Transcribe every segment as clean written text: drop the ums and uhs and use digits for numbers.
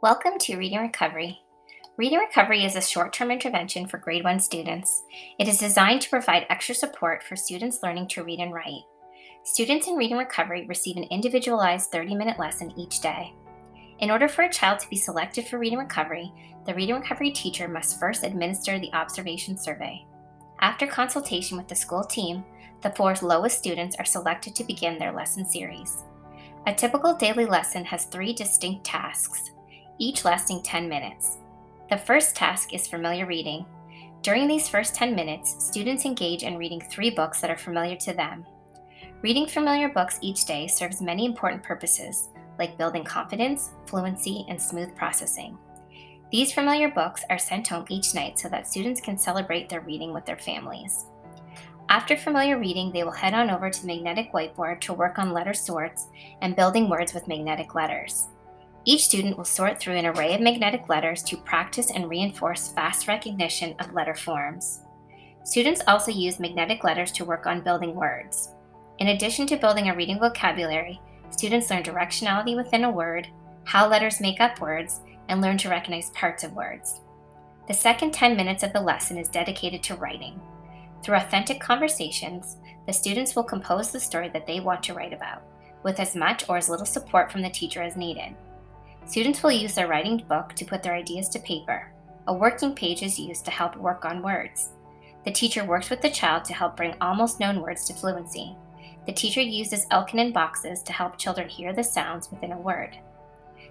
Welcome to Reading Recovery. Reading Recovery is a short-term intervention for grade 1 students. It is designed to provide extra support for students learning to read and write. Students in Reading Recovery receive an individualized 30-minute lesson each day. In order for a child to be selected for Reading Recovery, the Reading Recovery teacher must first administer the observation survey. After consultation with the school team, the 4 lowest students are selected to begin their lesson series. A typical daily lesson has 3 distinct tasks, each lasting 10 minutes. The first task is familiar reading. During these first 10 minutes, students engage in reading 3 books that are familiar to them. Reading familiar books each day serves many important purposes, like building confidence, fluency, and smooth processing. These familiar books are sent home each night so that students can celebrate their reading with their families. After familiar reading, they will head on over to the magnetic whiteboard to work on letter sorts and building words with magnetic letters. Each student will sort through an array of magnetic letters to practice and reinforce fast recognition of letter forms. Students also use magnetic letters to work on building words. In addition to building a reading vocabulary, students learn directionality within a word, how letters make up words, and learn to recognize parts of words. The second 10 minutes of the lesson is dedicated to writing. Through authentic conversations, the students will compose the story that they want to write about, with as much or as little support from the teacher as needed. Students will use their writing book to put their ideas to paper. A working page is used to help work on words. The teacher works with the child to help bring almost known words to fluency. The teacher uses Elkanon boxes to help children hear the sounds within a word.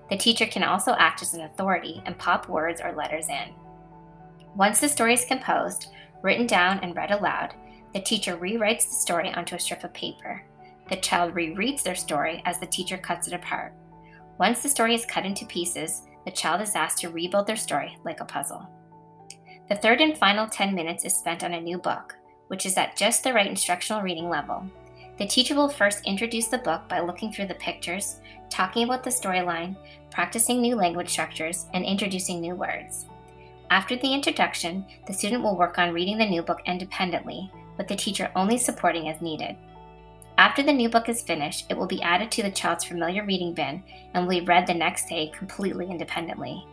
The teacher can also act as an authority and pop words or letters in. Once the story is composed, written down, and read aloud, the teacher rewrites the story onto a strip of paper. The child rereads their story as the teacher cuts it apart. Once the story is cut into pieces, the child is asked to rebuild their story like a puzzle. The third and final 10 minutes is spent on a new book, which is at just the right instructional reading level. The teacher will first introduce the book by looking through the pictures, talking about the storyline, practicing new language structures, and introducing new words. After the introduction, the student will work on reading the new book independently, with the teacher only supporting as needed. After the new book is finished, it will be added to the child's familiar reading bin and will be read the next day completely independently.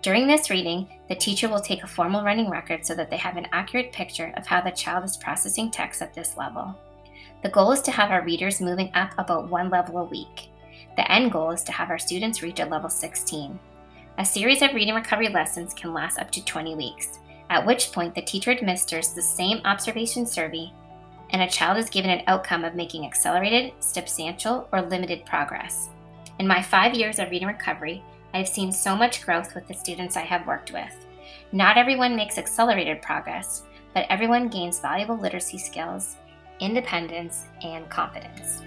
During this reading, the teacher will take a formal running record so that they have an accurate picture of how the child is processing text at this level. The goal is to have our readers moving up about 1 level a week. The end goal is to have our students reach a level 16. A series of reading recovery lessons can last up to 20 weeks, at which point the teacher administers the same observation survey and a child is given an outcome of making accelerated, substantial, or limited progress. In my 5 years of reading recovery, I have seen so much growth with the students I have worked with. Not everyone makes accelerated progress, but everyone gains valuable literacy skills, independence, and confidence.